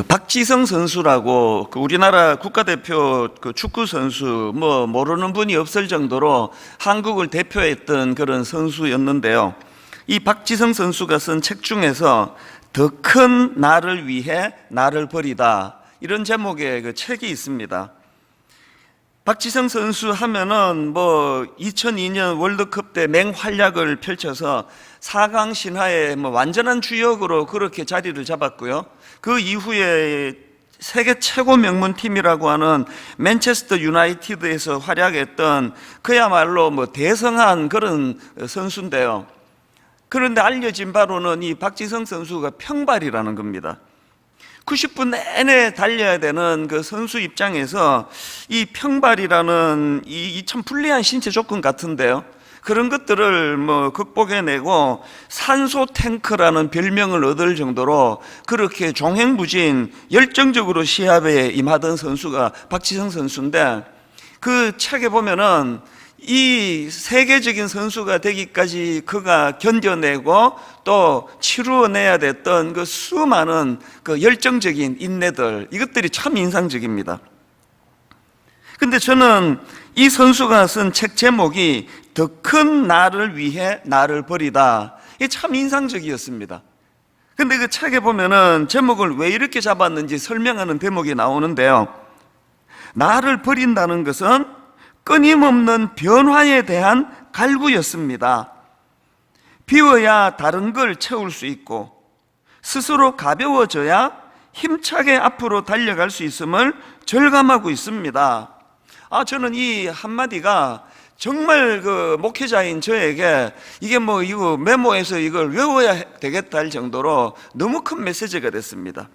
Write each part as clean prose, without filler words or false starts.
박지성 선수라고 우리나라 국가대표 축구 선수 모르는 분이 없을 정도로 한국을 대표했던 그런 선수였는데요. 이 박지성 선수가 쓴 책 중에서 더 큰 나를 위해 나를 버리다, 이런 제목의 그 책이 있습니다. 박지성 선수 하면은 2002년 월드컵 때 맹활약을 펼쳐서 4강 신화의 완전한 주역으로 그렇게 자리를 잡았고요. 그 이후에 세계 최고 명문 팀이라고 하는 맨체스터 유나이티드에서 활약했던 그야말로 대성한 그런 선수인데요. 그런데 알려진 바로는 이 박지성 선수가 평발이라는 겁니다. 90분 내내 달려야 되는 그 선수 입장에서 이 평발이라는 이 참 불리한 신체 조건 같은데요, 그런 것들을 극복해내고 산소 탱크라는 별명을 얻을 정도로 그렇게 종횡무진 열정적으로 시합에 임하던 선수가 박지성 선수인데, 그 책에 보면은 이 세계적인 선수가 되기까지 그가 견뎌내고 또 치루어내야 됐던 그 수많은 그 열정적인 인내들, 이것들이 참 인상적입니다. 근데 저는 이 선수가 쓴 책 제목이 더 큰 나를 위해 나를 버리다, 이게 참 인상적이었습니다. 근데 그 책에 보면은 제목을 왜 이렇게 잡았는지 설명하는 대목이 나오는데요, 나를 버린다는 것은 끊임없는 변화에 대한 갈구였습니다. 비워야 다른 걸 채울 수 있고 스스로 가벼워져야 힘차게 앞으로 달려갈 수 있음을 절감하고 있습니다. 저는 이 한마디가 정말 그 목회자인 저에게 이게 이거 메모해서 이걸 외워야 되겠다 할 정도로 너무 큰 메시지가 됐습니다.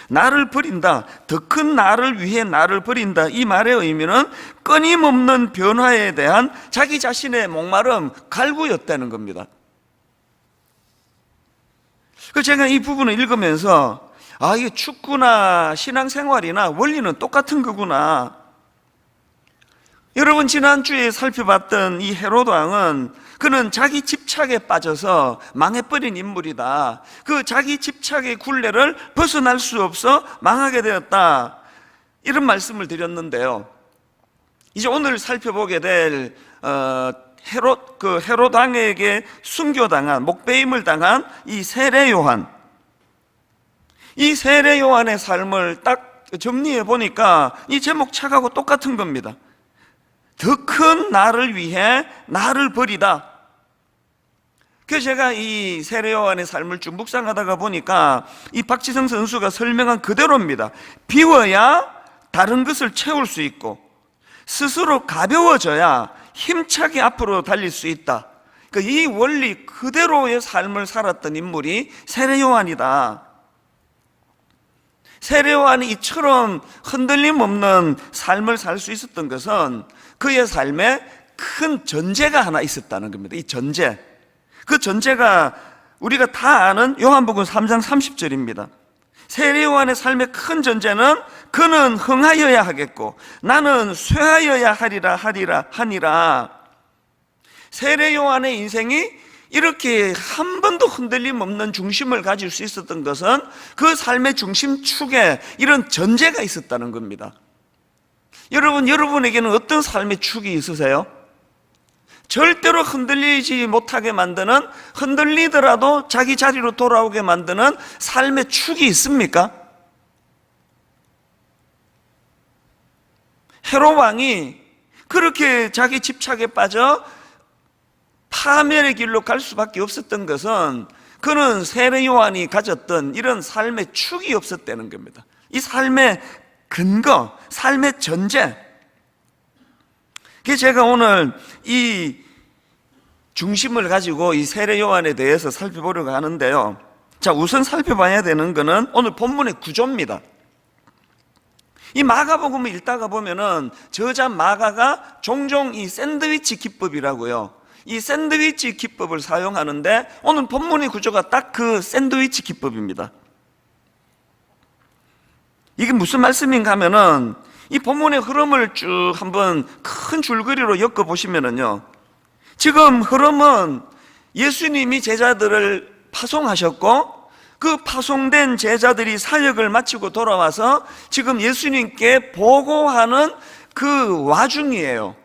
나를 버린다, 더 큰 나를 위해 나를 버린다, 이 말의 의미는 끊임없는 변화에 대한 자기 자신의 목마름, 갈구였다는 겁니다. 그래서 제가 이 부분을 읽으면서 이게 축구나 신앙생활이나 원리는 똑같은 거구나. 여러분, 지난주에 살펴봤던 이 헤롯 왕은 그는 자기 집착에 빠져서 망해버린 인물이다. 그 자기 집착의 굴레를 벗어날 수 없어 망하게 되었다, 이런 말씀을 드렸는데요. 이제 오늘 살펴보게 될 헤롯 왕에게 순교당한, 목배임을 당한 이 세례 요한, 이 세례 요한의 삶을 딱 정리해 보니까 이 제목 책하고 똑같은 겁니다. 더 큰 나를 위해 나를 버리다. 그래서 제가 이 세례 요한의 삶을 쭉 묵상하다가 보니까 이 박지성 선수가 설명한 그대로입니다. 비워야 다른 것을 채울 수 있고 스스로 가벼워져야 힘차게 앞으로 달릴 수 있다. 이 원리 그대로의 삶을 살았던 인물이 세례 요한이다. 세례 요한이 이처럼 흔들림 없는 삶을 살 수 있었던 것은 그의 삶에 큰 전제가 하나 있었다는 겁니다. 이 전제, 그 전제가 우리가 다 아는 요한복음 3장 30절입니다. 세례 요한의 삶의 큰 전제는 그는 흥하여야 하겠고 나는 쇠하여야 하니라. 세례 요한의 인생이 이렇게 한 번도 흔들림 없는 중심을 가질 수 있었던 것은 그 삶의 중심축에 이런 전제가 있었다는 겁니다. 여러분에게는 어떤 삶의 축이 있으세요? 절대로 흔들리지 못하게 만드는, 흔들리더라도 자기 자리로 돌아오게 만드는 삶의 축이 있습니까? 헤롯 왕이 그렇게 자기 집착에 빠져 파멸의 길로 갈 수밖에 없었던 것은 그는 세례 요한이 가졌던 이런 삶의 축이 없었다는 겁니다. 이 삶의 근거, 삶의 전제. 그래서 제가 오늘 이 중심을 가지고 이 세례 요한에 대해서 살펴보려고 하는데요. 자, 우선 살펴봐야 되는 것은 오늘 본문의 구조입니다. 이 마가복음을 읽다가 보면은 저자 마가가 종종 이 샌드위치 기법이라고요, 이 샌드위치 기법을 사용하는데 오늘 본문의 구조가 딱 그 샌드위치 기법입니다. 이게 무슨 말씀인가 하면은 이 본문의 흐름을 쭉 한번 큰 줄거리로 엮어보시면은요, 지금 흐름은 예수님이 제자들을 파송하셨고 그 파송된 제자들이 사역을 마치고 돌아와서 지금 예수님께 보고하는 그 와중이에요.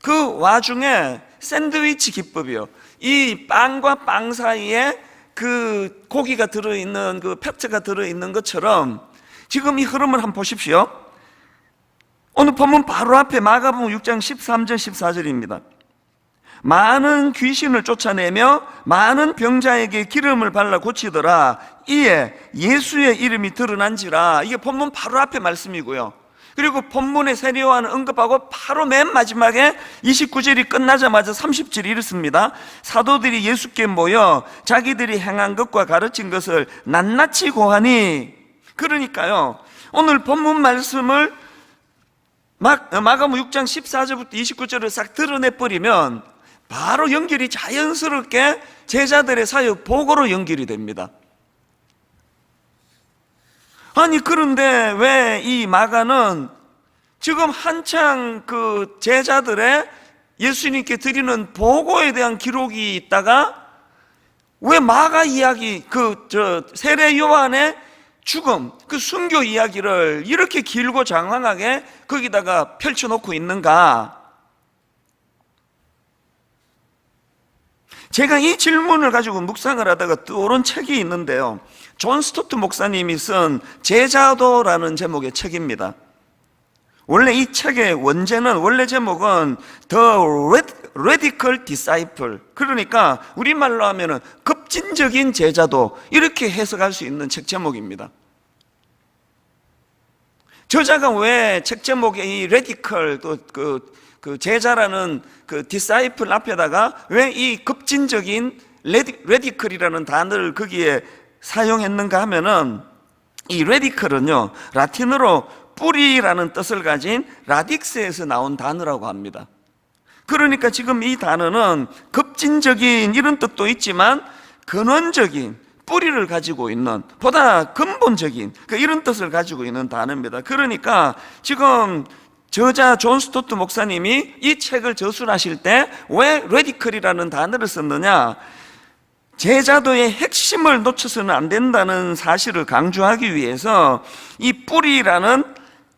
그 와중에 샌드위치 기법이요. 이 빵과 빵 사이에 그 고기가 들어있는, 그 페트가 들어있는 것처럼 지금 이 흐름을 한번 보십시오. 오늘 본문 바로 앞에 마가복음 6장 13절 14절입니다. 많은 귀신을 쫓아내며 많은 병자에게 기름을 발라 고치더라. 이에 예수의 이름이 드러난지라. 이게 본문 바로 앞에 말씀이고요. 그리고 본문의 세례요한을 언급하고 바로 맨 마지막에 29절이 끝나자마자 30절이 이렇습니다. 사도들이 예수께 모여 자기들이 행한 것과 가르친 것을 낱낱이 고하니. 그러니까요, 오늘 본문 말씀을 마가복음 6장 14절부터 29절을 싹 드러내버리면 바로 연결이 자연스럽게 제자들의 사역 보고로 연결이 됩니다. 아니, 그런데 왜 이 마가는 지금 한창 그 제자들의 예수님께 드리는 보고에 대한 기록이 있다가 왜 마가 이야기, 세례 요한의 죽음, 그 순교 이야기를 이렇게 길고 장황하게 거기다가 펼쳐놓고 있는가? 제가 이 질문을 가지고 묵상을 하다가 떠오른 책이 있는데요, 존 스토트 목사님이 쓴 제자도라는 제목의 책입니다. 원래 이 책의 원래 제목은 The Radical Disciple, 그러니까 우리말로 하면은 급진적인 제자도, 이렇게 해석할 수 있는 책 제목입니다. 저자가 왜 책 제목에 이 radical, 그 제자라는 그 disciple 앞에다가 왜 이 급진적인 radical이라는 단어를 거기에 사용했는가 하면은, 이 radical은요, 라틴어로 뿌리라는 뜻을 가진 라딕스에서 나온 단어라고 합니다. 그러니까 지금 이 단어는 급진적인 이런 뜻도 있지만 근원적인, 뿌리를 가지고 있는, 보다 근본적인 이런 뜻을 가지고 있는 단어입니다. 그러니까 지금 저자 존 스토트 목사님이 이 책을 저술하실 때 왜 레디컬이라는 단어를 썼느냐, 제자도의 핵심을 놓쳐서는 안 된다는 사실을 강조하기 위해서 이 뿌리라는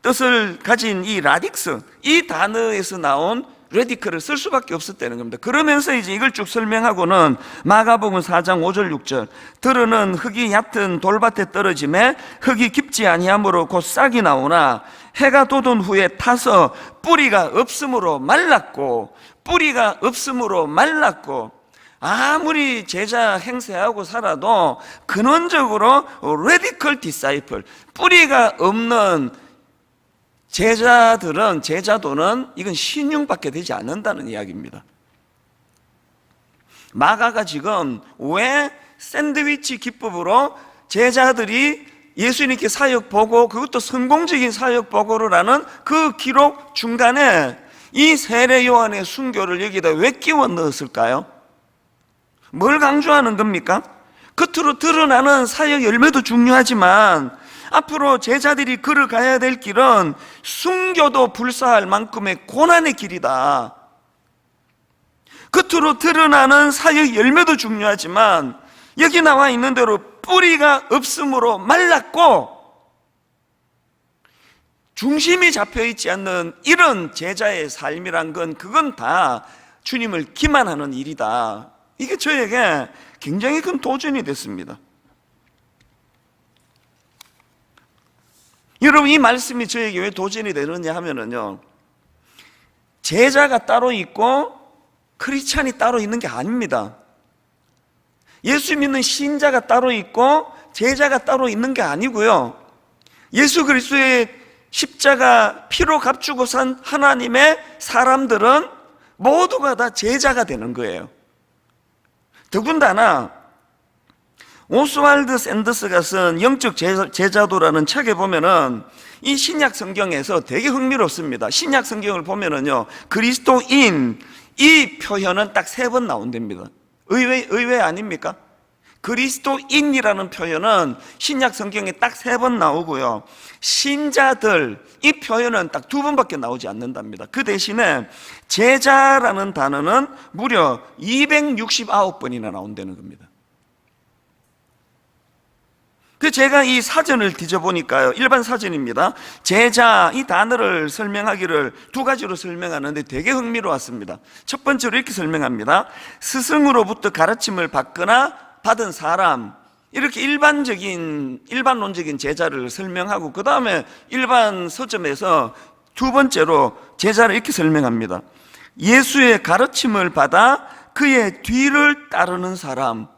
뜻을 가진 이 라딕스, 이 단어에서 나온 레디컬을 쓸 수밖에 없었다는 겁니다. 그러면서 이제 이걸 쭉 설명하고는 마가복음 4장 5절 6절, 들으는 흙이 얕은 돌밭에 떨어짐에 흙이 깊지 아니하므로 곧 싹이 나오나 해가 돋은 후에 타서 뿌리가 없으므로 말랐고, 뿌리가 없으므로 말랐고, 아무리 제자 행세하고 살아도 근원적으로 radical disciple, 뿌리가 없는 제자도는 이건 신용받게 되지 않는다는 이야기입니다. 마가가 지금 왜 샌드위치 기법으로 제자들이 예수님께 사역 보고, 그것도 성공적인 사역 보고를 하는 그 기록 중간에 이 세례 요한의 순교를 여기다 왜 끼워 넣었을까요? 뭘 강조하는 겁니까? 겉으로 드러나는 사역 열매도 중요하지만 앞으로 제자들이 걸어가야 될 길은 순교도 불사할 만큼의 고난의 길이다. 겉으로 드러나는 사역 열매도 중요하지만 여기 나와 있는 대로 뿌리가 없으므로 말랐고 중심이 잡혀있지 않는 이런 제자의 삶이란 건, 그건 다 주님을 기만하는 일이다. 이게 저에게 굉장히 큰 도전이 됐습니다. 여러분, 이 말씀이 저에게 왜 도전이 되느냐 하면은요, 제자가 따로 있고 크리스찬이 따로 있는 게 아닙니다. 예수 믿는 신자가 따로 있고 제자가 따로 있는 게 아니고요, 예수 그리스도의 십자가 피로 값주고 산 하나님의 사람들은 모두가 다 제자가 되는 거예요. 더군다나 오스왈드 샌더스가 쓴 영적 제자도라는 책에 보면은 이 신약 성경에서 되게 흥미롭습니다. 신약 성경을 보면은요, 그리스도인 이 표현은 딱 3번 나온답니다. 의외 아닙니까? 그리스도인이라는 표현은 신약 성경에 딱 3번 나오고요, 신자들 이 표현은 딱 2번밖에 나오지 않는답니다. 그 대신에 제자라는 단어는 무려 269번이나 나온다는 겁니다. 제가 이 사전을 뒤져보니까요, 일반 사전입니다. 제자 이 단어를 설명하기를 두 가지로 설명하는데 되게 흥미로웠습니다. 첫 번째로 이렇게 설명합니다. 스승으로부터 가르침을 받거나 받은 사람, 이렇게 일반론적인 제자를 설명하고, 그 다음에 일반 서점에서 두 번째로 제자를 이렇게 설명합니다. 예수의 가르침을 받아 그의 뒤를 따르는 사람.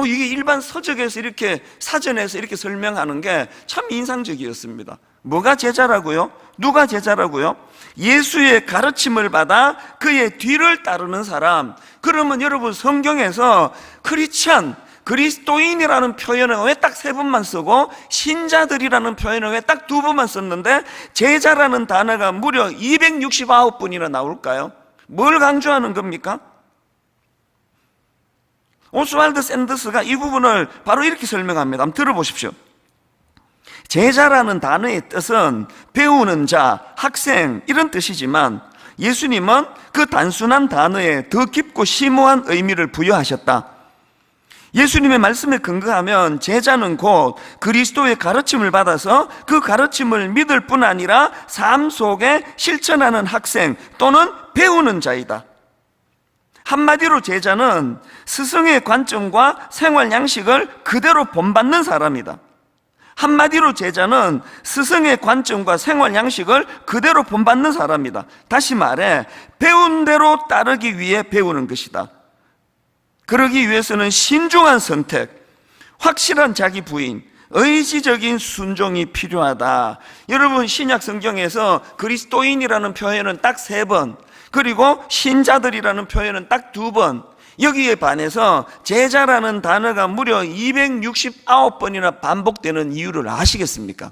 이게 일반 서적에서 이렇게, 사전에서 이렇게 설명하는 게 참 인상적이었습니다. 뭐가 제자라고요? 누가 제자라고요? 예수의 가르침을 받아 그의 뒤를 따르는 사람. 그러면 여러분, 성경에서 크리스찬, 그리스도인이라는 표현은 왜 딱 3번만 쓰고 신자들이라는 표현은 왜 딱 2번만 썼는데 제자라는 단어가 무려 269번이나 나올까요? 뭘 강조하는 겁니까? 오스왈드 샌더스가 이 부분을 바로 이렇게 설명합니다. 한번 들어보십시오. 제자라는 단어의 뜻은 배우는 자, 학생 이런 뜻이지만 예수님은 그 단순한 단어에 더 깊고 심오한 의미를 부여하셨다. 예수님의 말씀에 근거하면 제자는 곧 그리스도의 가르침을 받아서 그 가르침을 믿을 뿐 아니라 삶 속에 실천하는 학생 또는 배우는 자이다. 한마디로 제자는 스승의 관점과 생활 양식을 그대로 본받는 사람이다. 한마디로 제자는 스승의 관점과 생활 양식을 그대로 본받는 사람이다. 다시 말해 배운 대로 따르기 위해 배우는 것이다. 그러기 위해서는 신중한 선택, 확실한 자기 부인, 의지적인 순종이 필요하다. 여러분, 신약 성경에서 그리스도인이라는 표현은 딱 3번, 그리고 신자들이라는 표현은 딱 2번, 여기에 반해서 제자라는 단어가 무려 269번이나 반복되는 이유를 아시겠습니까?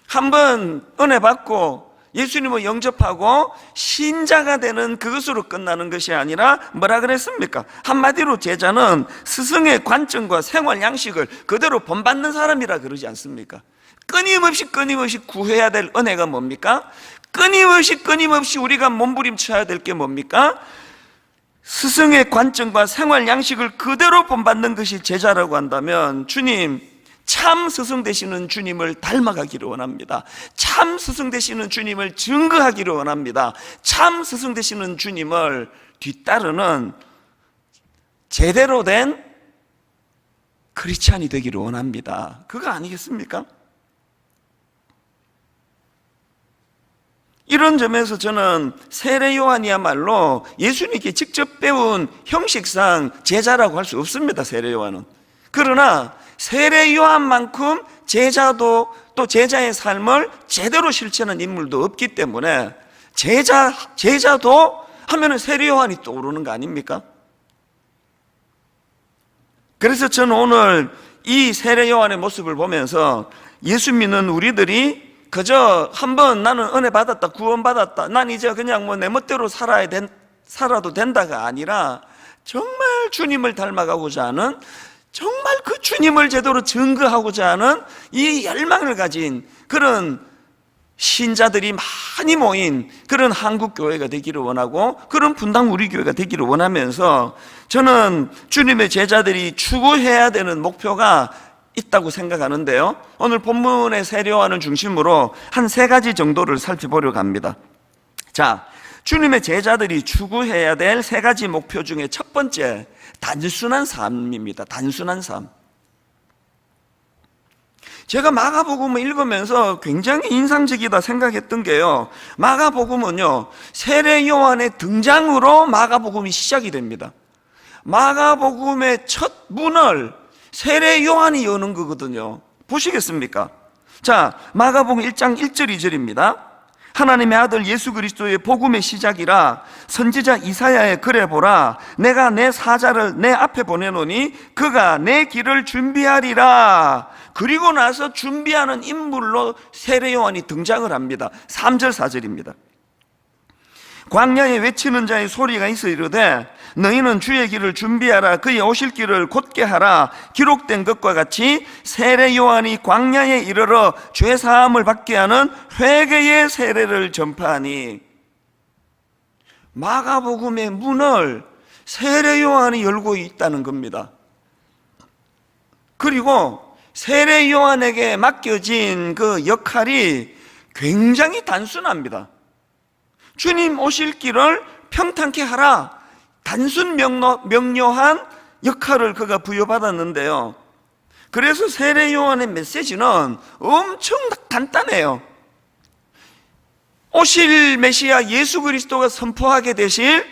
한번 은혜 받고 예수님을 영접하고 신자가 되는 그것으로 끝나는 것이 아니라 뭐라 그랬습니까? 한마디로 제자는 스승의 관점과 생활 양식을 그대로 본받는 사람이라 그러지 않습니까? 끊임없이 구해야 될 은혜가 뭡니까? 끊임없이 우리가 몸부림쳐야 될 게 뭡니까? 스승의 관점과 생활 양식을 그대로 본받는 것이 제자라고 한다면, 주님, 참 스승 되시는 주님을 닮아가기를 원합니다. 참 스승 되시는 주님을 증거하기를 원합니다. 참 스승 되시는 주님을 뒤따르는 제대로 된 크리스찬이 되기를 원합니다. 그거 아니겠습니까? 이런 점에서 저는 세례 요한이야말로 예수님께 직접 배운 형식상 제자라고 할 수 없습니다. 세례 요한은. 그러나 세례 요한만큼 제자도 또 제자의 삶을 제대로 실천한 인물도 없기 때문에 제자도 하면은 세례 요한이 떠오르는 거 아닙니까? 그래서 저는 오늘 이 세례 요한의 모습을 보면서 예수 믿는 우리들이 그저 한번 나는 은혜 받았다, 구원 받았다, 난 이제 그냥 내 멋대로 살아도 된다가 아니라 정말 주님을 닮아가고자 하는, 정말 그 주님을 제대로 증거하고자 하는 이 열망을 가진 그런 신자들이 많이 모인 그런 한국교회가 되기를 원하고, 그런 분당 우리 교회가 되기를 원하면서 저는 주님의 제자들이 추구해야 되는 목표가 있다고 생각하는데요, 오늘 본문의 세례 요한을 중심으로 한 3가지 정도를 살펴보려고 합니다. 자, 주님의 제자들이 추구해야 될 3가지 목표 중에 첫 번째, 단순한 삶입니다. 단순한 삶. 제가 마가복음을 읽으면서 굉장히 인상적이다 생각했던 게요, 마가복음은요 세례 요한의 등장으로 마가복음이 시작이 됩니다. 마가복음의 첫 문을 세례 요한이 여는 거거든요. 보시겠습니까? 자, 마가복음 1장 1절 2절입니다. 하나님의 아들 예수 그리스도의 복음의 시작이라 선지자 이사야의 글에 보라, 내가 내 사자를 내 앞에 보내노니 그가 내 길을 준비하리라. 그리고 나서 준비하는 인물로 세례 요한이 등장을 합니다. 3절 4절입니다. 광야에 외치는 자의 소리가 있어 이르되 너희는 주의 길을 준비하라, 그의 오실 길을 곧게 하라. 기록된 것과 같이 세례 요한이 광야에 이르러 죄 사함을 받게 하는 회개의 세례를 전파하니, 마가복음의 문을 세례 요한이 열고 있다는 겁니다. 그리고 세례 요한에게 맡겨진 그 역할이 굉장히 단순합니다. 주님 오실 길을 평탄케 하라, 단순 명료한 역할을 그가 부여받았는데요. 그래서 세례 요한의 메시지는 엄청 간단해요. 오실 메시아 예수 그리스도가 선포하게 되실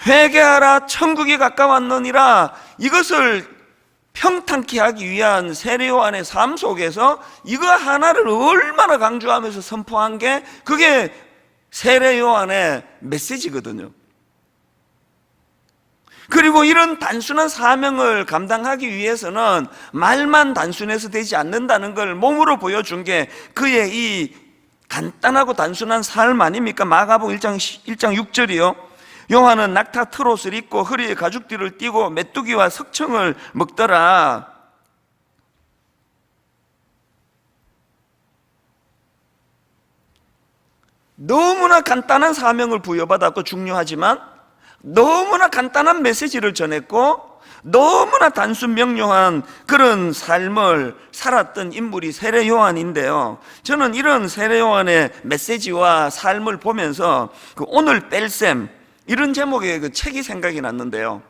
회개하라 천국이 가까웠느니라, 이것을 평탄케 하기 위한 세례 요한의 삶 속에서 이거 하나를 얼마나 강조하면서 선포한 게 그게 세례 요한의 메시지거든요. 그리고 이런 단순한 사명을 감당하기 위해서는 말만 단순해서 되지 않는다는 걸 몸으로 보여준 게 그의 이 간단하고 단순한 삶 아닙니까? 마가복음 1장 6절이요. 요한은 낙타 트롯을 입고 허리에 가죽띠를 띠고 메뚜기와 석청을 먹더라. 너무나 간단한 사명을 부여받았고 중요하지만 너무나 간단한 메시지를 전했고 너무나 단순 명료한 그런 삶을 살았던 인물이 세례 요한인데요. 저는 이런 세례 요한의 메시지와 삶을 보면서 그 오늘 뺄셈, 이런 제목의 그 책이 생각이 났는데요.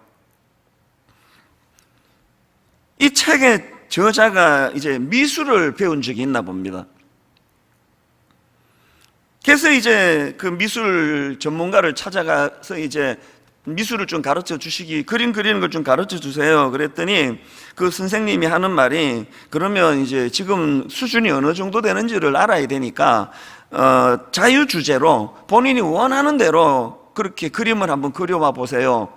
이 책의 저자가 이제 미술을 배운 적이 있나 봅니다. 그래서 이제 그 미술 전문가를 찾아가서 이제 미술을 좀 가르쳐 주시기, 그림 그리는 걸 좀 가르쳐 주세요. 그랬더니 그 선생님이 하는 말이, 그러면 이제 지금 수준이 어느 정도 되는지를 알아야 되니까 자유 주제로 본인이 원하는 대로 그렇게 그림을 한번 그려와 보세요.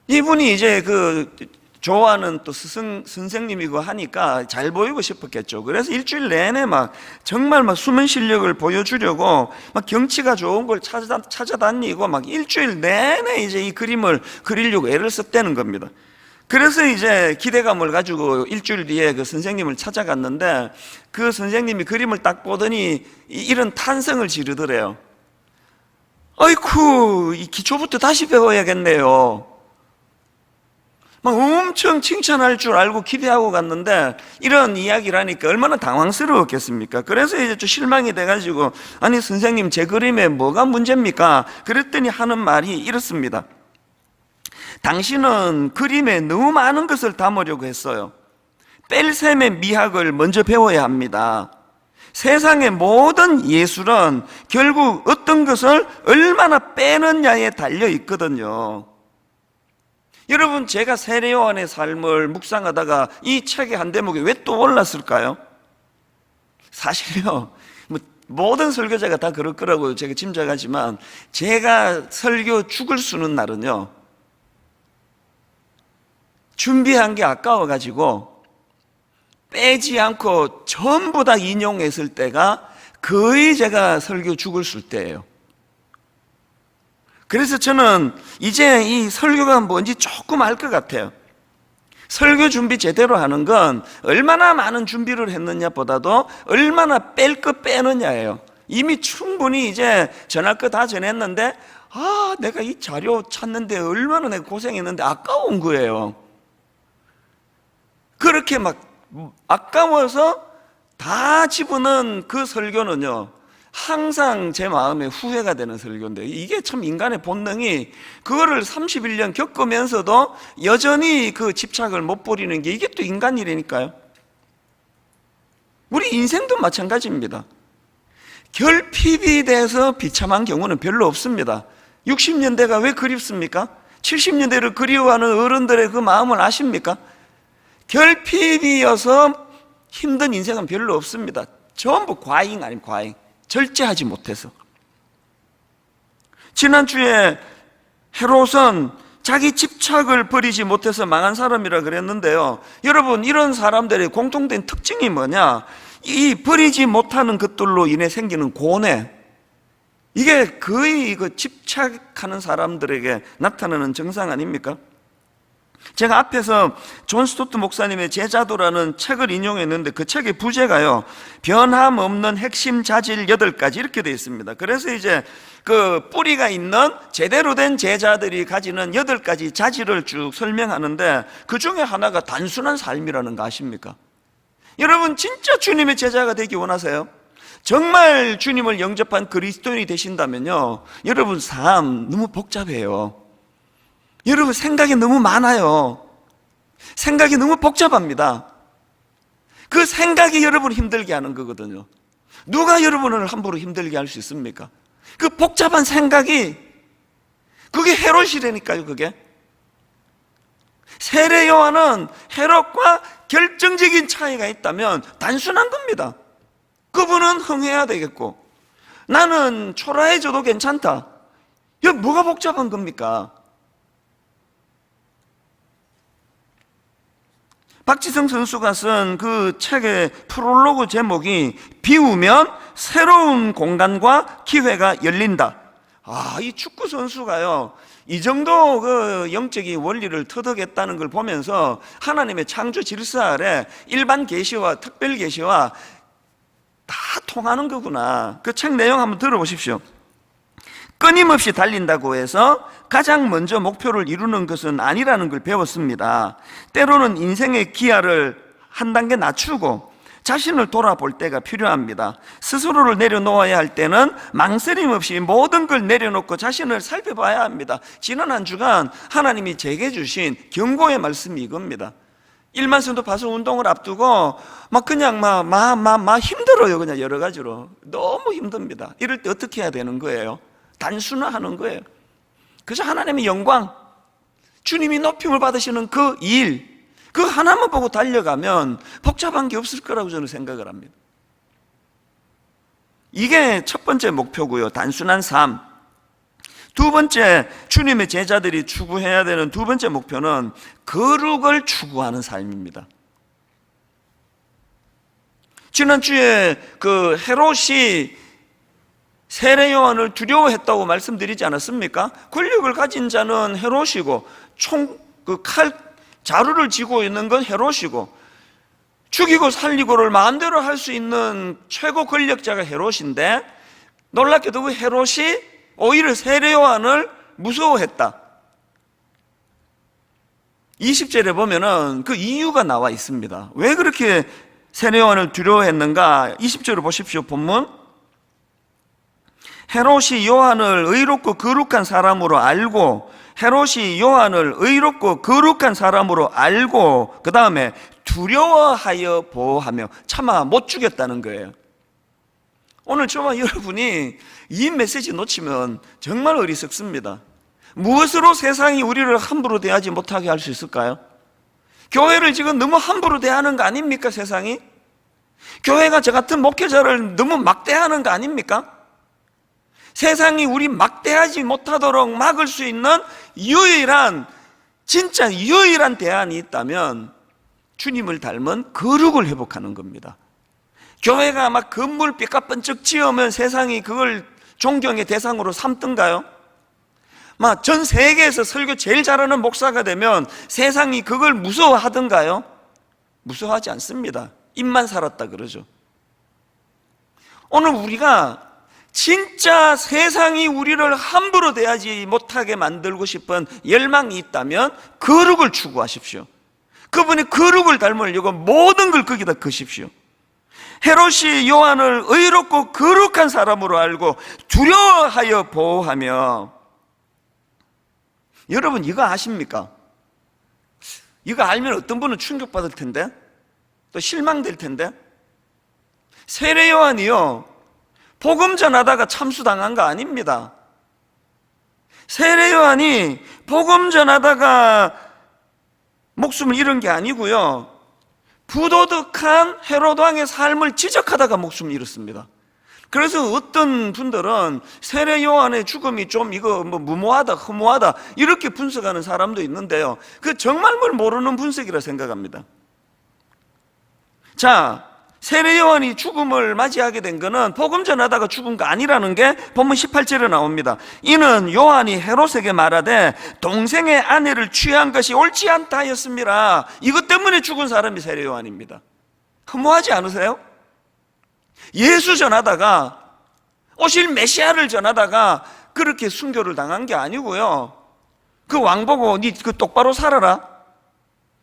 이분이 이제 그 좋아하는 또 선생님이고 하니까 잘 보이고 싶었겠죠. 그래서 일주일 내내 정말 수면 실력을 보여주려고 경치가 좋은 걸 찾아다니고 일주일 내내 이제 이 그림을 그리려고 애를 썼다는 겁니다. 그래서 이제 기대감을 가지고 일주일 뒤에 그 선생님을 찾아갔는데 그 선생님이 그림을 딱 보더니 이런 탄성을 지르더래요. 아이쿠, 이 기초부터 다시 배워야겠네요. 엄청 칭찬할 줄 알고 기대하고 갔는데 이런 이야기를 하니까 얼마나 당황스러웠겠습니까? 그래서 이제 좀 실망이 돼가지고, 아니 선생님, 제 그림에 뭐가 문제입니까? 그랬더니 하는 말이 이렇습니다. 당신은 그림에 너무 많은 것을 담으려고 했어요. 뺄셈의 미학을 먼저 배워야 합니다. 세상의 모든 예술은 결국 어떤 것을 얼마나 빼느냐에 달려 있거든요. 여러분, 제가 세례 요한의 삶을 묵상하다가 이 책의 한 대목이 왜 또 올랐을까요? 사실요, 모든 설교자가 다 그럴 거라고 제가 짐작하지만 제가 설교 죽을 쓰는 날은요, 준비한 게 아까워가지고 빼지 않고 전부 다 인용했을 때가 거의 제가 설교 죽을 쓸 때예요. 그래서 저는 이제 이 설교가 뭔지 조금 알 것 같아요. 설교 준비 제대로 하는 건 얼마나 많은 준비를 했느냐 보다도 얼마나 뺄 거 빼느냐예요. 이미 충분히 이제 전할 거 다 전했는데 내가 이 자료 찾는데 얼마나 내가 고생했는데 아까운 거예요. 그렇게 아까워서 다 집어넣은 그 설교는요, 항상 제 마음에 후회가 되는 설교인데, 이게 참 인간의 본능이 그거를 31년 겪으면서도 여전히 그 집착을 못 버리는 게 이게 또 인간 일이니까요. 우리 인생도 마찬가지입니다. 결핍이 돼서 비참한 경우는 별로 없습니다. 60년대가 왜 그립습니까? 70년대를 그리워하는 어른들의 그 마음을 아십니까? 결핍이어서 힘든 인생은 별로 없습니다. 전부 과잉 아니면 과잉. 절제하지 못해서. 지난주에 헤롯은 자기 집착을 버리지 못해서 망한 사람이라 그랬는데요. 여러분, 이런 사람들의 공통된 특징이 뭐냐? 이 버리지 못하는 것들로 인해 생기는 고뇌, 이게 거의 그 집착하는 사람들에게 나타나는 증상 아닙니까? 제가 앞에서 존 스토트 목사님의 제자도라는 책을 인용했는데 그 책의 부제가요, 변함없는 핵심 자질 8가지 이렇게 되어 있습니다. 그래서 이제 그 뿌리가 있는 제대로 된 제자들이 가지는 8가지 자질을 쭉 설명하는데 그 중에 하나가 단순한 삶이라는 거 아십니까? 여러분 진짜 주님의 제자가 되기 원하세요? 정말 주님을 영접한 그리스도인이 되신다면요, 여러분 삶 너무 복잡해요. 여러분 생각이 너무 많아요. 생각이 너무 복잡합니다. 그 생각이 여러분을 힘들게 하는 거거든요. 누가 여러분을 함부로 힘들게 할 수 있습니까? 그 복잡한 생각이, 그게 헤롯이라니까요. 그게 세례 요한은 헤롯과 결정적인 차이가 있다면 단순한 겁니다. 그분은 흥해야 되겠고 나는 초라해져도 괜찮다. 이거 뭐가 복잡한 겁니까? 박지성 선수가 쓴 그 책의 프롤로그 제목이 비우면 새로운 공간과 기회가 열린다. 이 축구 선수가요, 이 정도 그 영적인 원리를 터득했다는 걸 보면서 하나님의 창조 질서 아래 일반 계시와 특별 계시와 다 통하는 거구나. 그 책 내용 한번 들어보십시오. 끊임없이 달린다고 해서 가장 먼저 목표를 이루는 것은 아니라는 걸 배웠습니다. 때로는 인생의 기아를 한 단계 낮추고 자신을 돌아볼 때가 필요합니다. 스스로를 내려놓아야 할 때는 망설임 없이 모든 걸 내려놓고 자신을 살펴봐야 합니다. 지난 한 주간 하나님이 제게 주신 경고의 말씀이 이겁니다. 일만성도 파수 운동을 앞두고 그냥 힘들어요. 그냥 여러 가지로 너무 힘듭니다. 이럴 때 어떻게 해야 되는 거예요? 단순화하는 거예요. 그래서 하나님의 영광, 주님이 높임을 받으시는 그 일, 그 하나만 보고 달려가면 복잡한 게 없을 거라고 저는 생각을 합니다. 이게 첫 번째 목표고요. 단순한 삶. 두 번째, 주님의 제자들이 추구해야 되는 두 번째 목표는 거룩을 추구하는 삶입니다. 지난주에 그 헤롯이 세례 요한을 두려워했다고 말씀드리지 않았습니까? 권력을 가진 자는 헤롯이고 자루를 쥐고 있는 건 헤롯이고 죽이고 살리고를 마음대로 할 수 있는 최고 권력자가 헤롯인데, 놀랍게도 그 헤롯이 오히려 세례 요한을 무서워했다. 20절에 보면은 그 이유가 나와 있습니다. 왜 그렇게 세례 요한을 두려워했는가? 20절을 보십시오. 본문. 헤롯이 요한을 의롭고 거룩한 사람으로 알고, 그 다음에 두려워하여 보호하며 차마 못 죽였다는 거예요. 오늘 저와 여러분이 이 메시지 놓치면 정말 어리석습니다. 무엇으로 세상이 우리를 함부로 대하지 못하게 할 수 있을까요? 교회를 지금 너무 함부로 대하는 거 아닙니까? 세상이 교회가 저 같은 목회자를 너무 막대하는 거 아닙니까? 세상이 우리 막대하지 못하도록 막을 수 있는 진짜 유일한 대안이 있다면 주님을 닮은 거룩을 회복하는 겁니다. 교회가 막 건물 삐까뻔쩍 지으면 세상이 그걸 존경의 대상으로 삼든가요? 전 세계에서 설교 제일 잘하는 목사가 되면 세상이 그걸 무서워하든가요? 무서워하지 않습니다. 입만 살았다 그러죠. 오늘 우리가 진짜 세상이 우리를 함부로 대하지 못하게 만들고 싶은 열망이 있다면 거룩을 추구하십시오. 그분이 거룩을 닮으려고 모든 걸 거기다 거십시오. 헤롯이 요한을 의롭고 거룩한 사람으로 알고 두려워하여 보호하며, 여러분 이거 아십니까? 이거 알면 어떤 분은 충격받을 텐데, 또 실망될 텐데, 세례 요한이요 복음 전하다가 참수당한 거 아닙니다. 세례 요한이 복음 전하다가 목숨을 잃은 게 아니고요, 부도덕한 헤롯 왕의 삶을 지적하다가 목숨을 잃었습니다. 그래서 어떤 분들은 세례 요한의 죽음이 좀 무모하다, 허무하다 이렇게 분석하는 사람도 있는데요, 그 정말 뭘 모르는 분석이라 생각합니다. 자, 세례 요한이 죽음을 맞이하게 된 것은 복음 전하다가 죽은 거 아니라는 게 본문 18절에 나옵니다. 이는 요한이 헤롯에게 말하되 동생의 아내를 취한 것이 옳지 않다 하였습니다. 이것 때문에 죽은 사람이 세례 요한입니다. 허무하지 않으세요? 예수 전하다가, 오실 메시아를 전하다가 그렇게 순교를 당한 게 아니고요, 그 왕 보고 니 그 똑바로 살아라,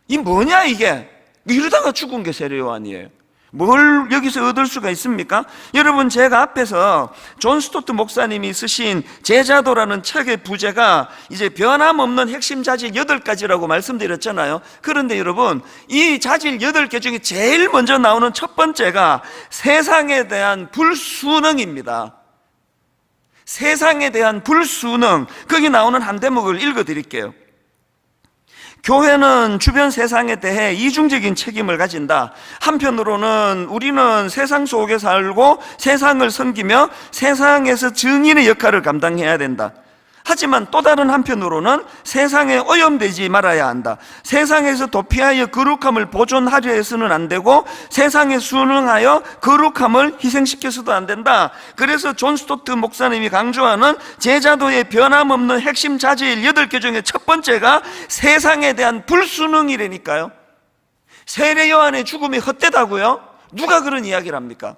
이 뭐냐 이게, 이러다가 죽은 게 세례 요한이에요. 뭘 여기서 얻을 수가 있습니까? 여러분, 제가 앞에서 존 스토트 목사님이 쓰신 제자도라는 책의 부제가 이제 변함없는 핵심 자질 8가지라고 말씀드렸잖아요. 그런데 여러분, 이 자질 8개 중에 제일 먼저 나오는 첫 번째가 세상에 대한 불순응입니다. 세상에 대한 불순응. 거기 나오는 한 대목을 읽어드릴게요. 교회는 주변 세상에 대해 이중적인 책임을 가진다. 한편으로는 우리는 세상 속에 살고 세상을 섬기며 세상에서 증인의 역할을 감당해야 된다. 하지만 또 다른 한편으로는 세상에 오염되지 말아야 한다. 세상에서 도피하여 거룩함을 보존하려 해서는 안 되고 세상에 순응하여 거룩함을 희생시켜서도 안 된다. 그래서 존 스토트 목사님이 강조하는 제자도의 변함없는 핵심 자질 8개 중에 첫 번째가 세상에 대한 불순응이라니까요. 세례 요한의 죽음이 헛되다고요? 누가 그런 이야기를 합니까?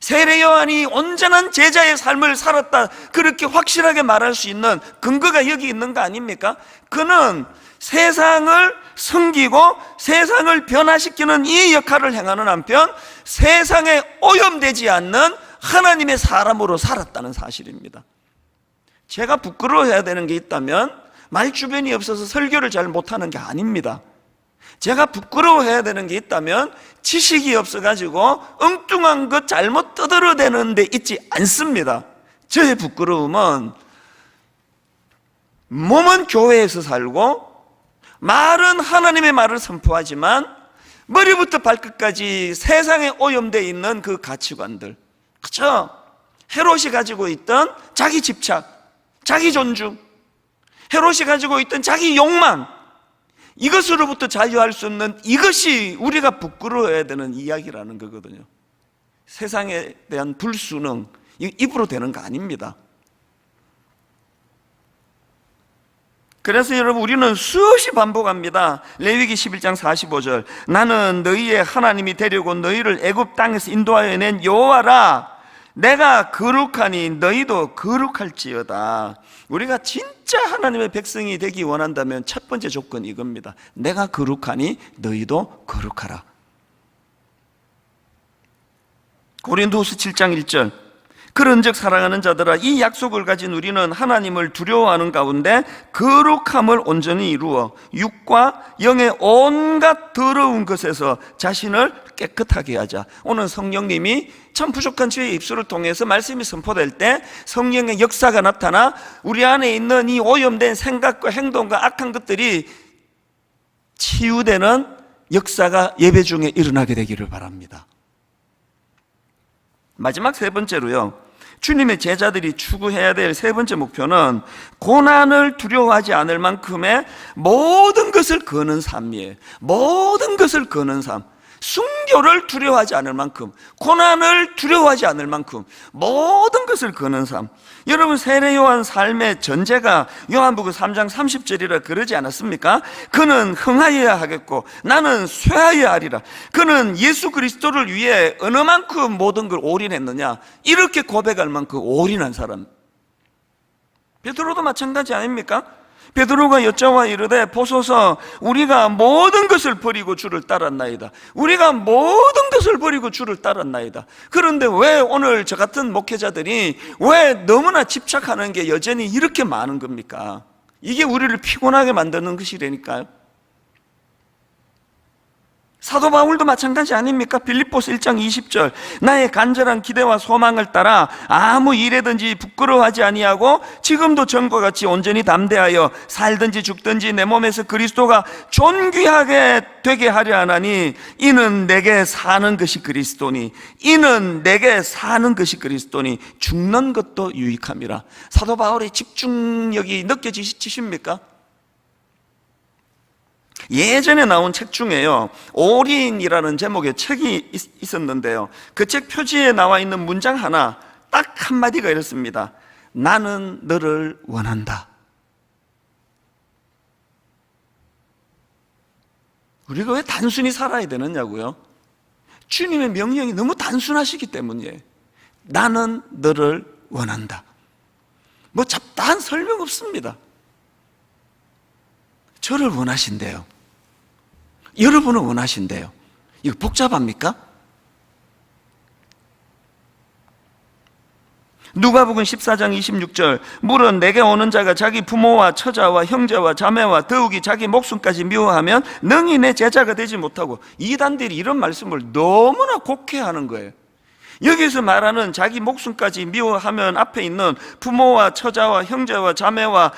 세례 요한이 온전한 제자의 삶을 살았다, 그렇게 확실하게 말할 수 있는 근거가 여기 있는 거 아닙니까? 그는 세상을 섬기고 세상을 변화시키는 이 역할을 행하는 한편 세상에 오염되지 않는 하나님의 사람으로 살았다는 사실입니다. 제가 부끄러워해야 되는 게 있다면 말 주변이 없어서 설교를 잘 못하는 게 아닙니다. 제가 부끄러워해야 되는 게 있다면 지식이 없어가지고 엉뚱한 것 잘못 떠들어대는 데 있지 않습니다. 저의 부끄러움은 몸은 교회에서 살고 말은 하나님의 말을 선포하지만 머리부터 발끝까지 세상에 오염되어 있는 그 가치관들, 그렇죠? 헤롯이 가지고 있던 자기 집착, 자기 존중, 헤롯이 가지고 있던 자기 욕망, 이것으로부터 자유할 수 없는, 이것이 우리가 부끄러워해야 되는 이야기라는 거거든요. 세상에 대한 불순응, 입으로 되는 거 아닙니다. 그래서 여러분, 우리는 수없이 반복합니다. 레위기 11장 45절, 나는 너희의 하나님이 되려고 너희를 애굽 땅에서 인도하여 낸 여호와라. 내가 거룩하니 너희도 거룩할지어다. 우리가 진짜 하나님의 백성이 되기 원한다면 첫 번째 조건이 이겁니다. 내가 거룩하니 너희도 거룩하라. 고린도후서 7장 1절, 그런즉 사랑하는 자들아, 이 약속을 가진 우리는 하나님을 두려워하는 가운데 거룩함을 온전히 이루어 육과 영의 온갖 더러운 것에서 자신을 깨끗하게 하자. 오늘 성령님이 참 부족한 저의 입술을 통해서 말씀이 선포될 때 성령의 역사가 나타나 우리 안에 있는 이 오염된 생각과 행동과 악한 것들이 치유되는 역사가 예배 중에 일어나게 되기를 바랍니다. 마지막 세 번째로요, 주님의 제자들이 추구해야 될 세 번째 목표는 고난을 두려워하지 않을 만큼의 모든 것을 거는 삶이에요. 모든 것을 거는 삶. 순교를 두려워하지 않을 만큼, 고난을 두려워하지 않을 만큼 모든 것을 거는 삶. 여러분, 세례 요한 삶의 전제가 요한복음 3장 30절이라 그러지 않았습니까? 그는 흥하여야 하겠고 나는 쇠하여야 하리라. 그는 예수 그리스도를 위해 어느 만큼 모든 걸 올인했느냐, 이렇게 고백할 만큼 올인한 사람. 베드로도 마찬가지 아닙니까? 베드로가 여짜와 이르되 보소서, 우리가 모든 것을 버리고 주를 따랐나이다. 우리가 모든 것을 버리고 주를 따랐나이다. 그런데 왜 오늘 저 같은 목회자들이 왜 너무나 집착하는 게 여전히 이렇게 많은 겁니까? 이게 우리를 피곤하게 만드는 것이라니까요. 사도 바울도 마찬가지 아닙니까? 빌립보서 1장 20절, 나의 간절한 기대와 소망을 따라 아무 일에든지 부끄러워하지 아니하고 지금도 전과 같이 온전히 담대하여 살든지 죽든지 내 몸에서 그리스도가 존귀하게 되게 하려 하나니 이는 내게 사는 것이 그리스도니, 이는 내게 사는 것이 그리스도니 죽는 것도 유익함이라. 사도 바울의 집중력이 느껴지십니까? 예전에 나온 책 중에요, 올인이라는 제목의 책이 있었는데요, 그 책 표지에 나와 있는 문장 하나, 딱 한마디가 이렇습니다. 나는 너를 원한다. 우리가 왜 단순히 살아야 되느냐고요? 주님의 명령이 너무 단순하시기 때문이에요. 나는 너를 원한다. 뭐 잡다한 설명 없습니다. 저를 원하신대요. 여러분을 원하신대요. 이거 복잡합니까? 누가복음 14장 26절, 물은 내게 오는 자가 자기 부모와 처자와 형제와 자매와 더욱이 자기 목숨까지 미워하면 능히 내 제자가 되지 못하고, 이단들이 이런 말씀을 너무나 곡해하는 거예요. 여기서 말하는 자기 목숨까지 미워하면 앞에 있는 부모와 처자와 형제와 자매와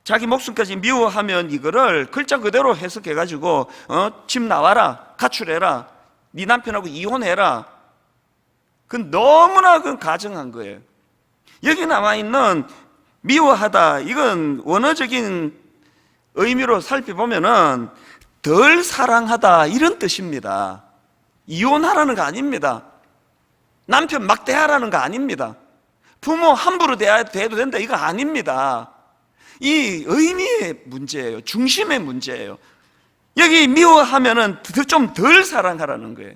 자기 목숨까지 미워하면, 이거를 글자 그대로 해석해가지고 집 나와라, 가출해라, 네 남편하고 이혼해라. 그건 너무나 가정한 거예요. 여기 나와 있는 미워하다, 이건 원어적인 의미로 살펴보면은 덜 사랑하다, 이런 뜻입니다. 이혼하라는 거 아닙니다. 남편 막 대하라는 거 아닙니다. 부모 함부로 대해도 된다, 이거 아닙니다. 이 의미의 문제예요. 중심의 문제예요. 여기 미워하면은 좀 덜 사랑하라는 거예요.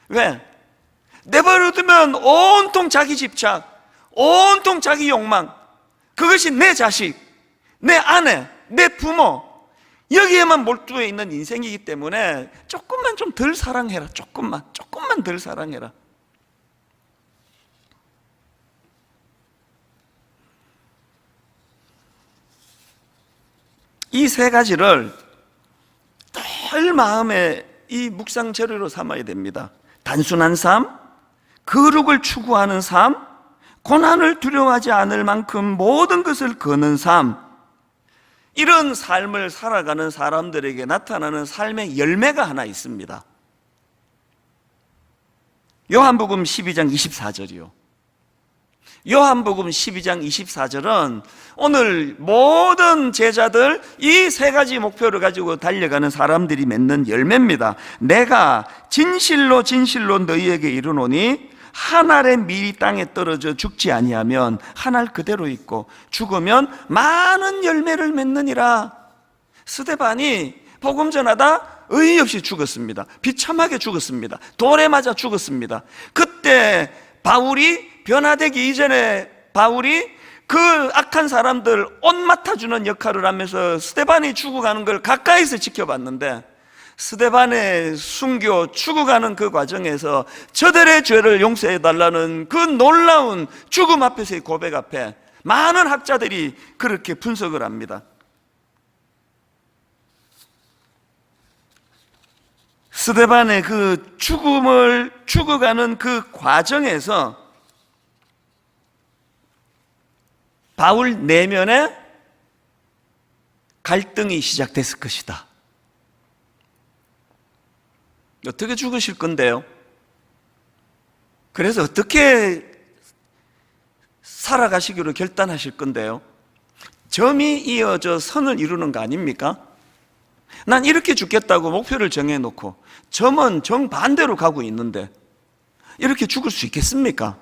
왜? 내버려두면 온통 자기 집착, 온통 자기 욕망, 그것이 내 자식, 내 아내, 내 부모, 여기에만 몰두해 있는 인생이기 때문에 조금만 좀 덜 사랑해라. 조금만 덜 사랑해라. 이 세 가지를 늘 마음에 이 묵상 재료로 삼아야 됩니다. 단순한 삶, 거룩을 추구하는 삶, 고난을 두려워하지 않을 만큼 모든 것을 거는 삶, 이런 삶을 살아가는 사람들에게 나타나는 삶의 열매가 하나 있습니다. 요한복음 12장 24절이요. 요한복음 12장 24절은 오늘 모든 제자들 이 세 가지 목표를 가지고 달려가는 사람들이 맺는 열매입니다. 내가 진실로 진실로 너희에게 이르노니 한 알의 밀이 땅에 떨어져 죽지 아니하면 한 알 그대로 있고 죽으면 많은 열매를 맺느니라. 스데반이 복음 전하다 의의 없이 죽었습니다. 비참하게 죽었습니다. 돌에 맞아 죽었습니다. 그때 바울이 변화되기 이전에 바울이 그 악한 사람들 옷 맡아주는 역할을 하면서 스데반이 죽어가는 걸 가까이서 지켜봤는데, 스데반의 순교, 죽어가는 그 과정에서 저들의 죄를 용서해달라는 그 놀라운 죽음 앞에서의 고백 앞에 많은 학자들이 그렇게 분석을 합니다. 스데반의 그 죽음을 죽어가는 그 과정에서 바울 내면에 갈등이 시작됐을 것이다. 어떻게 죽으실 건데요? 그래서 어떻게 살아가시기로 결단하실 건데요? 점이 이어져 선을 이루는 거 아닙니까? 난 이렇게 죽겠다고 목표를 정해놓고 점은 정반대로 가고 있는데 이렇게 죽을 수 있겠습니까?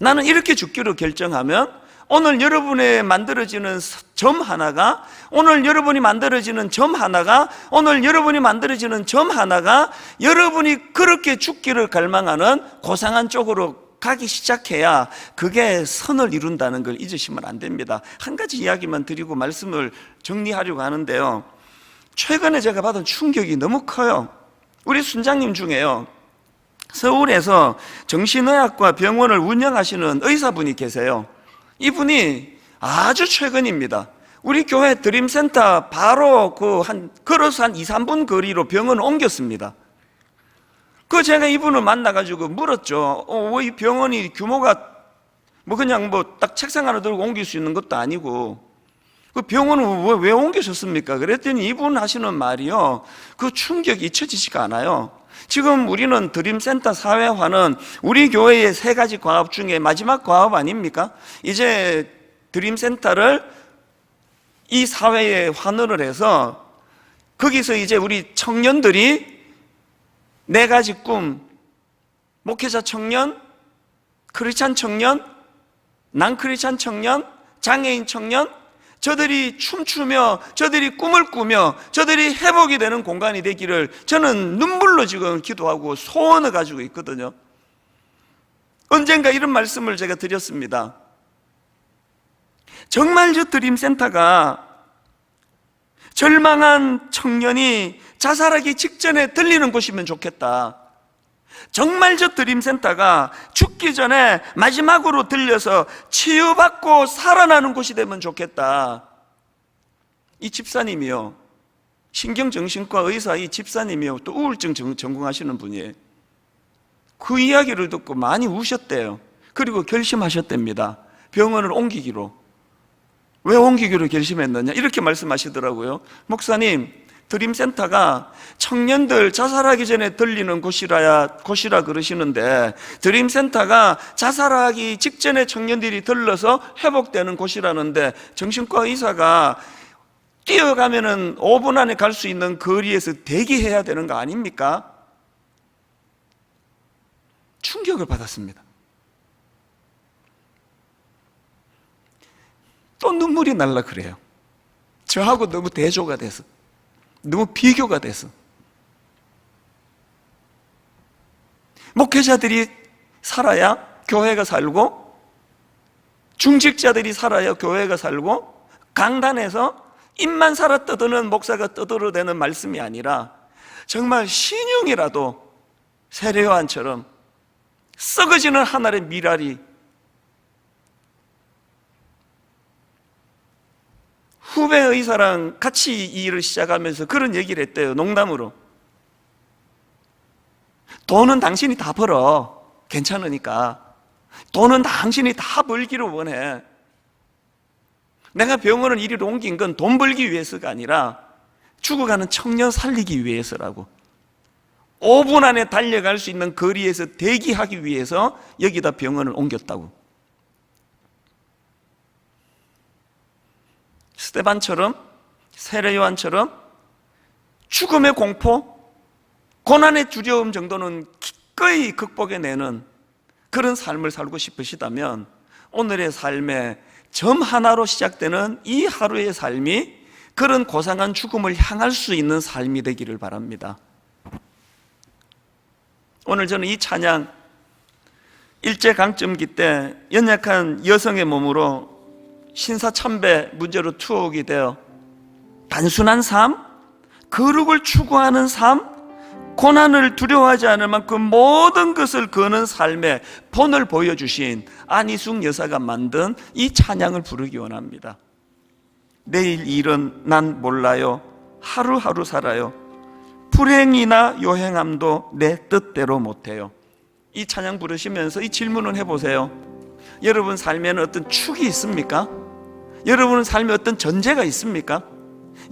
나는 이렇게 죽기로 결정하면 오늘 여러분의 만들어지는 점 하나가, 오늘 여러분이 만들어지는 점 하나가, 오늘 여러분이 만들어지는 점 하나가 여러분이 그렇게 죽기를 갈망하는 고상한 쪽으로 가기 시작해야 그게 선을 이룬다는 걸 잊으시면 안 됩니다. 한 가지 이야기만 드리고 말씀을 정리하려고 하는데요, 최근에 제가 받은 충격이 너무 커요. 우리 순장님 중에요, 서울에서 정신의학과 병원을 운영하시는 의사분이 계세요. 이분이 아주 최근입니다. 우리 교회 드림센터 바로 걸어서 한 2, 3분 거리로 병원을 옮겼습니다. 제가 이분을 만나가지고 물었죠. 왜 이 병원이 규모가 그냥 딱 책상 하나 들고 옮길 수 있는 것도 아니고 그 병원을 왜 옮기셨습니까? 그랬더니 이분 하시는 말이요, 그 충격이 잊혀지지가 않아요. 지금 우리는 드림센터 사회화는 우리 교회의 세 가지 과업 중에 마지막 과업 아닙니까? 이제 드림센터를 이 사회에 환원을 해서 거기서 이제 우리 청년들이 네 가지 꿈, 목회자 청년, 크리스찬 청년, 난크리스찬 청년, 장애인 청년, 저들이 춤추며 저들이 꿈을 꾸며 저들이 회복이 되는 공간이 되기를 저는 눈물로 지금 기도하고 소원을 가지고 있거든요. 언젠가 이런 말씀을 제가 드렸습니다. 정말 저 드림센터가 절망한 청년이 자살하기 직전에 들리는 곳이면 좋겠다. 정말 저 드림센터가 죽기 전에 마지막으로 들려서 치유받고 살아나는 곳이 되면 좋겠다. 이 집사님이요, 신경정신과 의사 이 집사님이요, 또 우울증 전공하시는 분이에요. 그 이야기를 듣고 많이 우셨대요. 그리고 결심하셨답니다. 병원을 옮기기로. 왜 옮기기로 결심했느냐 이렇게 말씀하시더라고요. 목사님, 드림센터가 청년들 자살하기 전에 들리는 곳이라 그러시는데, 드림센터가 자살하기 직전에 청년들이 들러서 회복되는 곳이라는데, 정신과 의사가 뛰어가면은 5분 안에 갈 수 있는 거리에서 대기해야 되는 거 아닙니까? 충격을 받았습니다. 또 눈물이 날라 그래요. 저하고 너무 대조가 돼서, 너무 비교가 돼서. 목회자들이 살아야 교회가 살고, 중직자들이 살아야 교회가 살고, 강단에서 입만 살아 떠드는 목사가 떠들어대는 말씀이 아니라 정말 신용이라도 세례요한처럼 썩어지는 하늘의 미랄이, 후배 의사랑 같이 이 일을 시작하면서 그런 얘기를 했대요. 농담으로. 돈은 당신이 다 벌어. 괜찮으니까. 돈은 당신이 다 벌기를 원해. 내가 병원을 이리로 옮긴 건 돈 벌기 위해서가 아니라 죽어가는 청년 살리기 위해서라고. 5분 안에 달려갈 수 있는 거리에서 대기하기 위해서 여기다 병원을 옮겼다고. 스데반처럼, 세례요한처럼 죽음의 공포, 고난의 두려움 정도는 기꺼이 극복해내는 그런 삶을 살고 싶으시다면 오늘의 삶에 점 하나로 시작되는 이 하루의 삶이 그런 고상한 죽음을 향할 수 있는 삶이 되기를 바랍니다. 오늘 저는 이 찬양, 일제강점기 때 연약한 여성의 몸으로 신사참배 문제로 투옥이 되어 단순한 삶, 거룩을 추구하는 삶, 고난을 두려워하지 않을 만큼 모든 것을 거는 삶의 본을 보여주신 안희숙 여사가 만든 이 찬양을 부르기 원합니다. 내일 일은 난 몰라요. 하루하루 살아요. 불행이나 요행함도 내 뜻대로 못해요. 이 찬양 부르시면서 이 질문을 해보세요. 여러분 삶에는 어떤 축이 있습니까? 여러분 삶에 어떤 전제가 있습니까?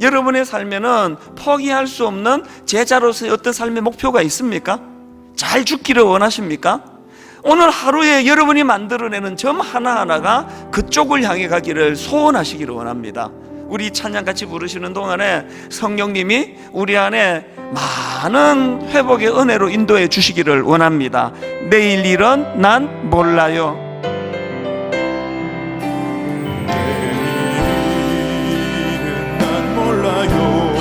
여러분의 삶에는 포기할 수 없는 제자로서의 어떤 삶의 목표가 있습니까? 잘 죽기를 원하십니까? 오늘 하루에 여러분이 만들어내는 점 하나하나가 그쪽을 향해 가기를 소원하시기를 원합니다. 우리 찬양 같이 부르시는 동안에 성령님이 우리 안에 많은 회복의 은혜로 인도해 주시기를 원합니다. 내일 일은 난 몰라요.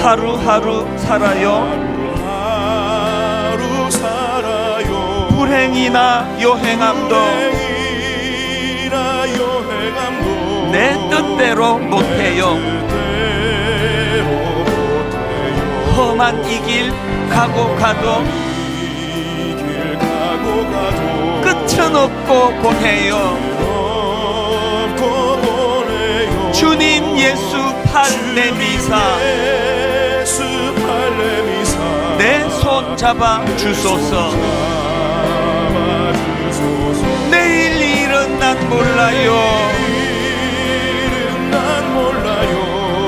하루하루 살아요. 불행이나 요행함도 내 뜻대로 못해요. 험한 이 길 가고 가도 끝은 없고 보내요. 주님 예수 팔레미사 내 손 잡아 주소서. 내일 일은 난 몰라요.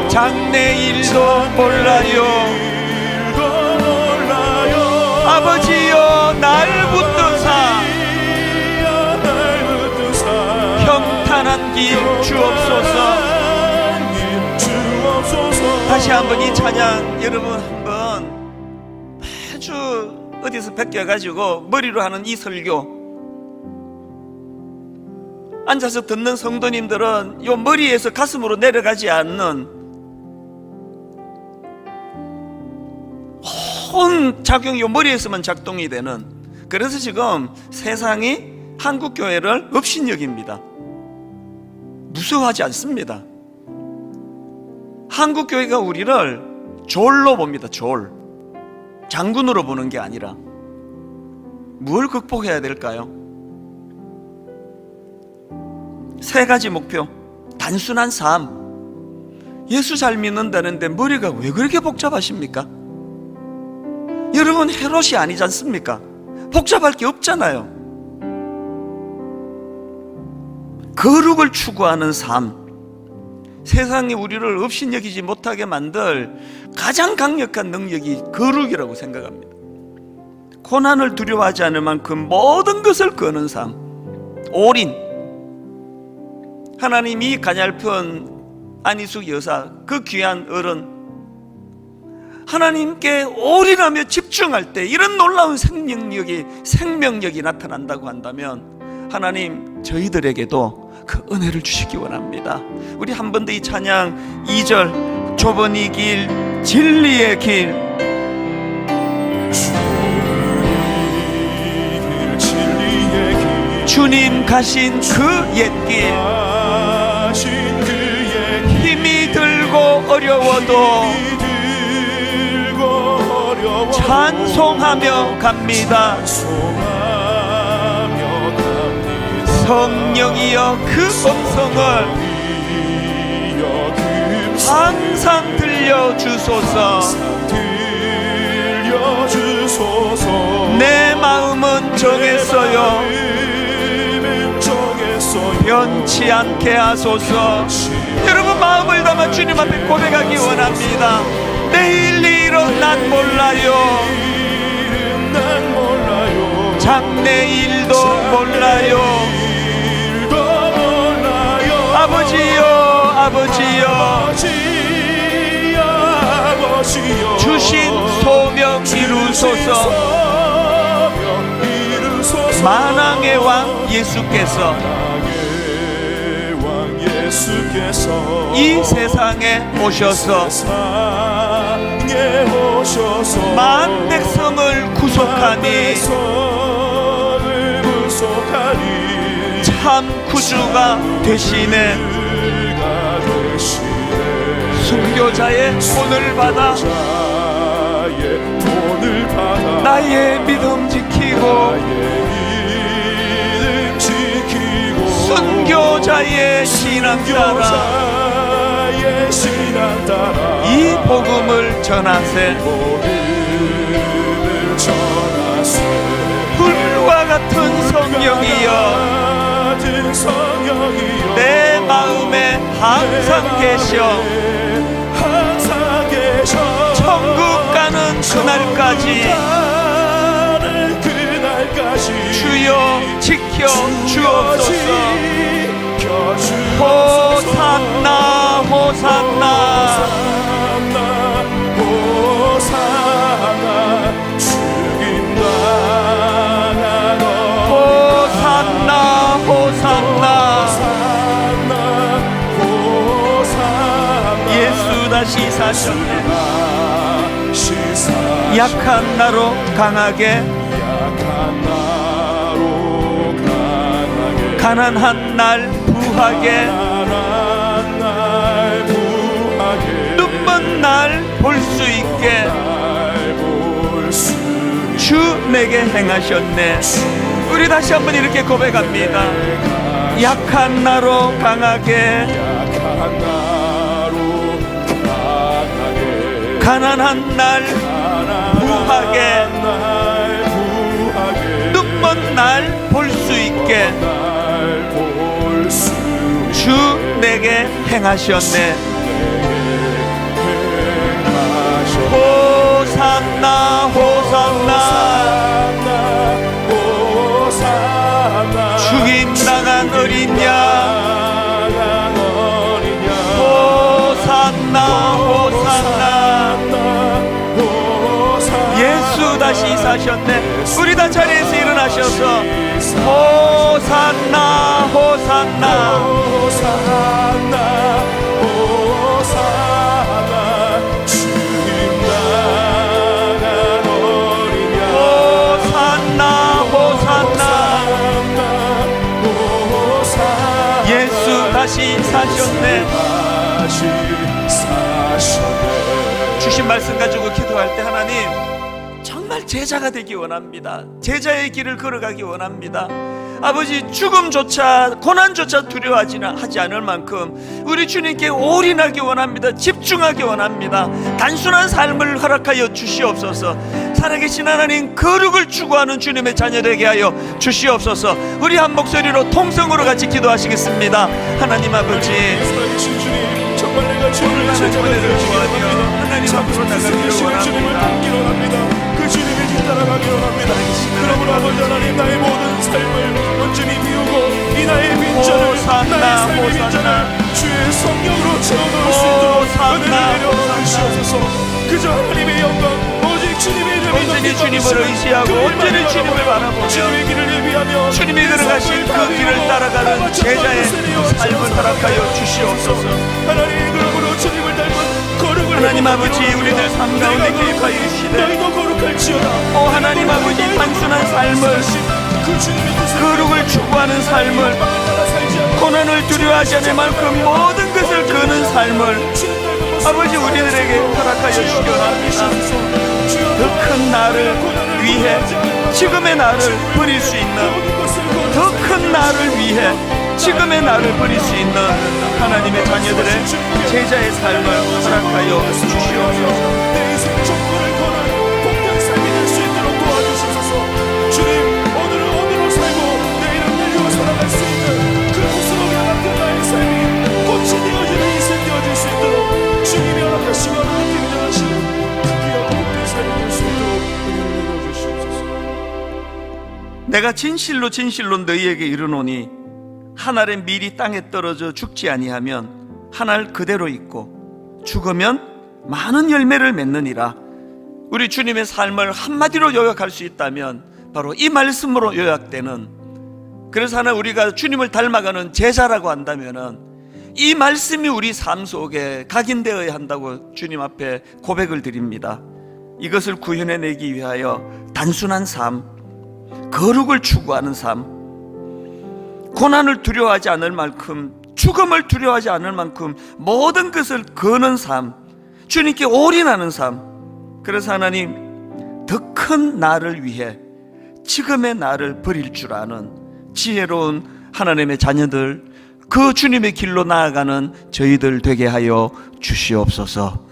장래일도 몰라요. 아버지여 날 붙드사 평탄한 길 주옵소서. 다시 한번 이 찬양 여러분 한번 아주 어디서 베껴가지고 머리로 하는 이 설교 앉아서 듣는 성도님들은 요 머리에서 가슴으로 내려가지 않는 온 작용이 요 머리에서만 작동이 되는, 그래서 지금 세상이 한국교회를 업신여깁니다. 무서워하지 않습니다. 한국교회가 우리를 졸로 봅니다. 졸. 장군으로 보는 게 아니라. 뭘 극복해야 될까요? 세 가지 목표. 단순한 삶. 예수 잘 믿는다는데 머리가 왜 그렇게 복잡하십니까? 여러분 헤롯이 아니지 않습니까? 복잡할 게 없잖아요. 거룩을 추구하는 삶. 세상이 우리를 업신여기지 못하게 만들 가장 강력한 능력이 거룩이라고 생각합니다. 고난을 두려워하지 않을 만큼 모든 것을 거는 삶. 올인. 하나님이 가냘픈 안희숙 여사, 그 귀한 어른, 하나님께 올인하며 집중할 때 이런 놀라운 생명력이 나타난다고 한다면 하나님 저희들에게도 그 은혜를 주시기 원합니다. 우리 한 번 더 이 찬양 2절, 좁은 이 길 진리의 길, 주님 가신 그 옛길, 힘이 들고 어려워도 찬송하며 갑니다. 성령이여 그 음성을 항상 들려주소서. 내 마음은 정했어요. 변치 않게 하소서. 여러분 마음을 담아 주님 앞에 고백하기 원합니다. 내일 일은 난 몰라요. 장래일도 몰라요. 아버지여, 아버지여, 주신 소명 이루소서. 만왕의 왕 예수께서 이 세상에 오셔서 만 백성을 구속하니 참 구주가 되시네. 순교자의 본을 받아 나의 믿음 지키고 순교자의 신앙 따라 이 복음을 전하세. 불과 같은 성령이여 내 마음에 항상 계셔. 천국 가는 그날까지 주여 지켜 주옵소서. 호산나 호산나 호산나 호산나. 예수 다시 사셨네. 약한 나로 강하게, 가난한 날 부하게, 눈먼 날 볼 수 있게 주 내게 행하셨네. 우리 다시 한번 이렇게 고백합니다. 약한 나로 강하게, 가난한 날 부하게, 눈먼 날 볼 수 있게 주 내게 행하셨네. 호산나 호산나. 죽임당한 어린 양 호산나 호산나. 다시 사셨네. 우리 다 자리에서 일어나셔서 호산나 호산나 호산나 호산나 주님 나간 어린 양 호산나 호산나 호산나 예수 다시 사셨네. 다시 사셨네. 주신 말씀 가지고 기도할 때 하나님 정말 제자가 되기 원합니다. 제자의 길을 걸어가기 원합니다. 아버지, 죽음조차 고난조차 두려워하지 않을 만큼 우리 주님께 올인하기 원합니다. 집중하기 원합니다. 단순한 삶을 허락하여 주시옵소서. 살아계신 하나님, 거룩을 추구하는 주님의 자녀 되게 하여 주시옵소서. 우리 한 목소리로 통성으로 같이 기도하시겠습니다. 하나님 아버지, 살아계신 주님, 정말 내가 주님의 제자가 되기를 원합니다. 하나님 앞으로 나가기를 주님을 원합니다. 닮기를 합니다. 그 주님의 길 따라가기를 합니다. 그러므로 아버지 하나님, 나의 모든 삶을 온전히 비우고 이 나의 빈전을, 호산나, 나의 삶의 호산나. 빈전을 주의 성령으로 채워넣을 수 있도록 호산나, 은혜를 내려 호산나. 주시옵소서. 그저 하나님의 영광, 오직 주님의 이름이 온전히 주님을 의지하고 온전히 주님을 바라보며 주님의 길을 예비하며 주님이 걸어가신 그 길을 따라가는 제자의 삶을 허락하여 주시옵소서. 하나님, 그러므로 주님을 닮은 거룩을 하나님 회복하기로 아버지, 합니다. 우리들 삶 가운데 내가 개입하여 거룩하니 주시되 너희도 거룩할지어다. 오 하나님 아버지, 단순한 삶을, 그 주님의 뜻을 거룩을 추구하는 삶을, 따라 살지 않고 고난을 두려워하지 않을 만큼 모든 것을 거는 삶을 아버지 우리들에게 허락하여 주시기 원합니다. 더 큰 나를 위해 지금의 나를 버릴 수 있는, 더 큰 나를 위해 지금의 나를 버릴 수 있는 하나님의 자녀들의 제자의 삶을 허락하여 주시옵소서. 내 인생 종군을 거는 복된 삶이 될 수 있도록 도와주시옵소서. 주님, 오늘은 오늘로 살고 내일은 내일로 살아갈 수 있는 그 구스러기와 같은 나의 삶이 꽃이 되어지는 인생 되어질 수 있도록 주님이 허락하시고 하나님께 인정하시는 그 귀한 복된 삶이 될 수 있도록 은혜를 내려주시옵소서. 내가 진실로 진실로 너희에게 이르노니 한 알의 밀이 땅에 떨어져 죽지 아니하면 한 알 그대로 있고 죽으면 많은 열매를 맺느니라. 우리 주님의 삶을 한마디로 요약할 수 있다면 바로 이 말씀으로 요약되는, 그래서 하나 우리가 주님을 닮아가는 제자라고 한다면은 이 말씀이 우리 삶 속에 각인되어야 한다고 주님 앞에 고백을 드립니다. 이것을 구현해내기 위하여 단순한 삶, 거룩을 추구하는 삶, 고난을 두려워하지 않을 만큼, 죽음을 두려워하지 않을 만큼 모든 것을 거는 삶, 주님께 올인하는 삶. 그래서 하나님, 더 큰 나를 위해 지금의 나를 버릴 줄 아는 지혜로운 하나님의 자녀들, 그 주님의 길로 나아가는 저희들 되게 하여 주시옵소서.